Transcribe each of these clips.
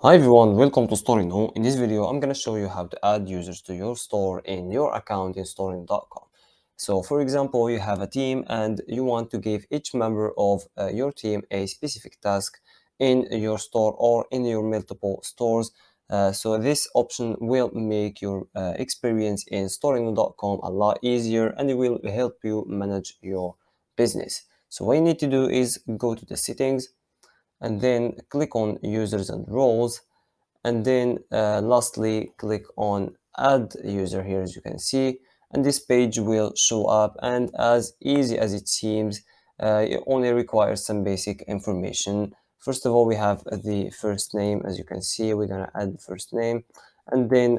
Hi everyone, welcome to Storeino. In this video, I'm going to show you how to add users to your store in your account in Storeino.com. So for example, you have a team and you want to give each member of your team a specific task in your store or in your multiple stores. So this option will make your experience in Storeino.com a lot easier and it will help you manage your business. So what you need to do is go to the settings and then click on users and roles, and then lastly click on add user here, as you can see, and this page will show up. And as easy as it seems, it only requires some basic information. First of all, we have the first name. As you can see, we're gonna add the first name and then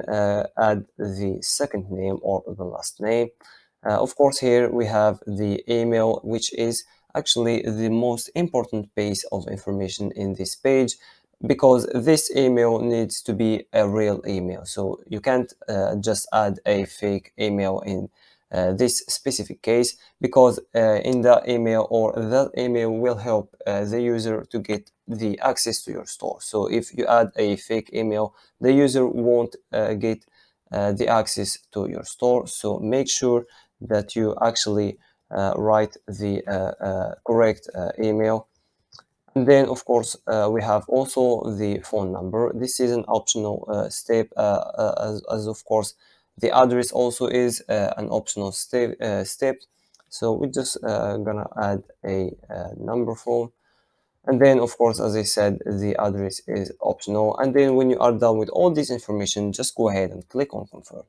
add the second name or the last name. Of course, here we have the email, which is actually the most important piece of information in this page, because this email needs to be a real email. So you can't just add a fake email in this specific case, because in that email or that email will help the user to get the access to your store. So if you add a fake email, the user won't get the access to your store. So make sure that you actually write the correct email. And then, of course, we have also the phone number. This is an optional step, as of course the address also is an optional step. So we're just gonna add a number phone. And then, of course, as I said, the address is optional. And then when you are done with all this information, just go ahead and click on confirm.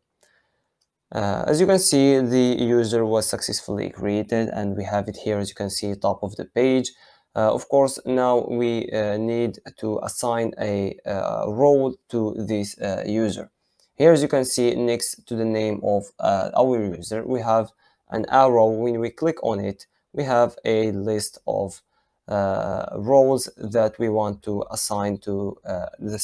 As you can see, the user was successfully created and we have it here, as you can see, top of the page. Of course, now we need to assign a role to this user. Here, as you can see, next to the name of our user, we have an arrow. When we click on it, we have a list of roles that we want to assign to this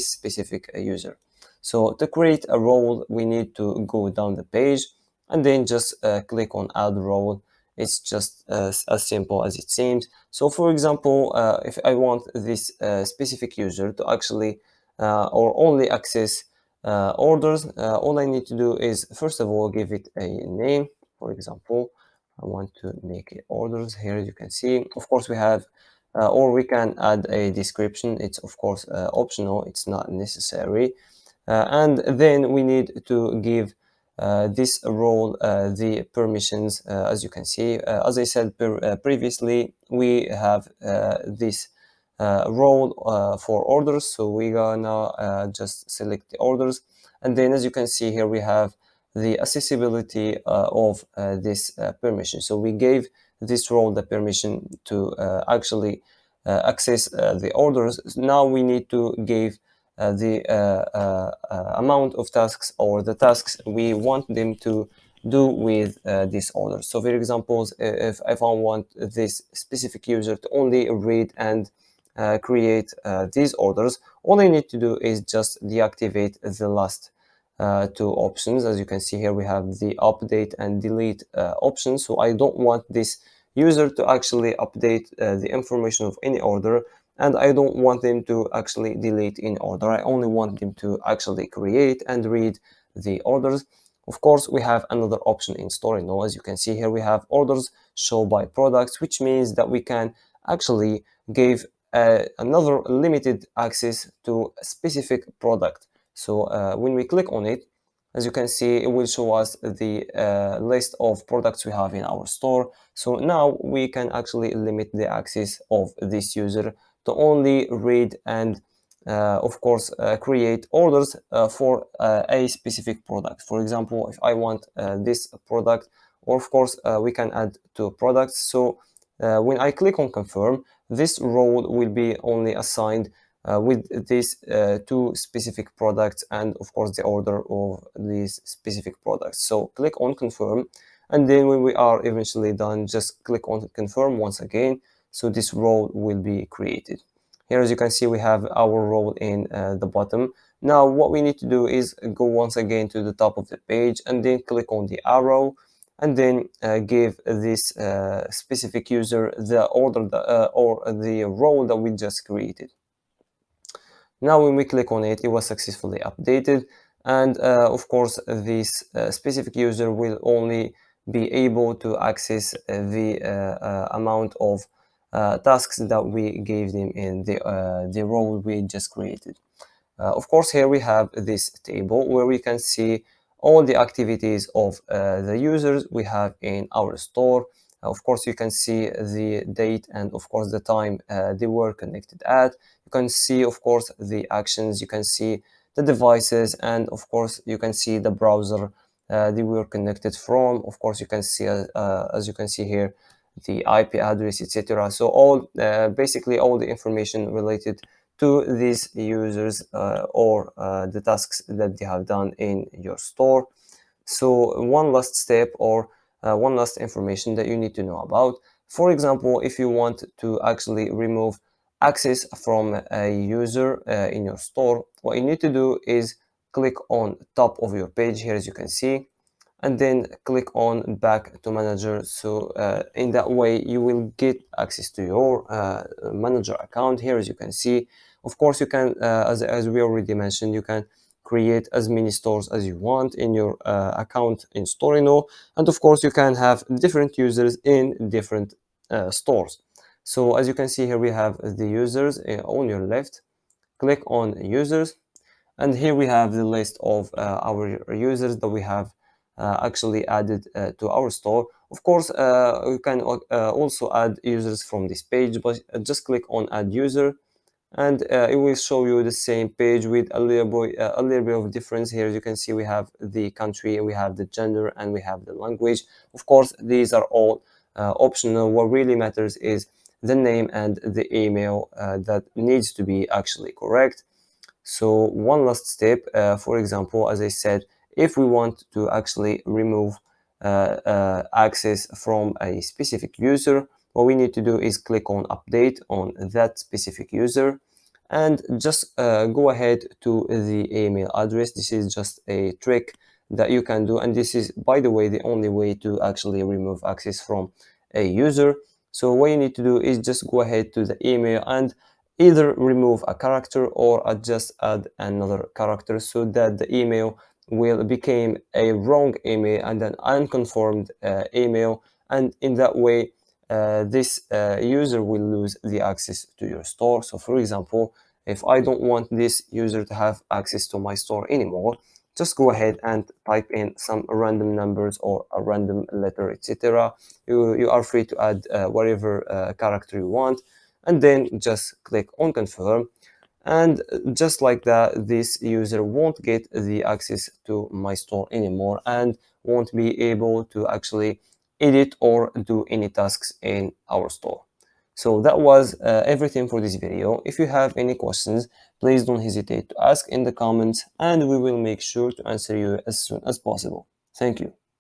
specific user. So to create a role, we need to go down the page and then just click on add role. It's just as simple as it seems. So for example, if I want this specific user to actually or only access orders, all I need to do is, first of all, give it a name. For example, I want to make it orders. Here you can see, of course, we have or we can add a description. It's of course optional, it's not necessary. And then we need to give this role the permissions. As you can see, as I said previously, we have this role for orders, so we're gonna just select the orders. And then, as you can see here, we have the accessibility of this permission. So we gave this role the permission to actually access the orders. Now we need to give the amount of tasks or the tasks we want them to do with this order. So for example, if I want this specific user to only read and create these orders, all I need to do is just deactivate the last two options. As you can see here, we have the update and delete options. So I don't want this user to actually update the information of any order, and I don't want them to actually delete in order. I only want them to actually create and read the orders. Of course, we have another option in Storeino. As you can see here, we have orders show by products, which means that we can actually give another limited access to a specific product. So when we click on it, as you can see, it will show us the list of products we have in our store. So now we can actually limit the access of this user to only read and of course create orders for a specific product. For example, if I want this product, or of course we can add two products. So when I click on confirm, this role will be only assigned with these two specific products and of course the order of these specific products. So click on confirm, and then when we are eventually done, just click on confirm once again, so this role will be created. Here, as you can see, we have our role in the bottom. Now what we need to do is go once again to the top of the page and then click on the arrow, and then give this specific user the order or the role that we just created. Now when we click on it, it was successfully updated, and of course this specific user will only be able to access the amount of tasks that we gave them in the role we just created. Of course, here we have this table where we can see all the activities of the users we have in our store. Of course, you can see the date and of course the time they were connected at. You can see, of course, the actions. You can see the devices, and of course, you can see the browser they were connected from. Of course, you can see, as you can see here, the IP address, etc. So all basically all the information related to these users or the tasks that they have done in your store. So one last step or one last information that you need to know about. For example, if you want to actually remove access from a user in your store, what you need to do is click on top of your page here, as you can see, and then click on back to manager. So in that way you will get access to your manager account here, as you can see. Of course, you can as we already mentioned, you can create as many stores as you want in your account in Storeino, and of course you can have different users in different stores. So as you can see here, we have the users on your left. Click on users, and here we have the list of our users that we have actually added to our store. Of course, you can also add users from this page, but just click on add user, and it will show you the same page with a little bit of difference. Here, as you can see, we have the country, we have the gender, and we have the language. Of course, these are all optional. What really matters is the name and the email that needs to be actually correct. So one last step, for example, as I said, if we want to actually remove access from a specific user, what we need to do is click on update on that specific user, and just go ahead to the email address. This is just a trick that you can do, and this is, by the way, the only way to actually remove access from a user. So what you need to do is just go ahead to the email and either remove a character or just add another character, so that the email will become a wrong email and an unconfirmed email, and in that way this user will lose the access to your store. So for example, if I don't want this user to have access to my store anymore, just go ahead and type in some random numbers or a random letter, etc. You are free to add whatever character you want, and then just click on confirm. And just like that, this user won't get the access to my store anymore and won't be able to actually edit or do any tasks in our store. So that was everything for this video. If you have any questions, please don't hesitate to ask in the comments, and we will make sure to answer you as soon as possible. Thank you.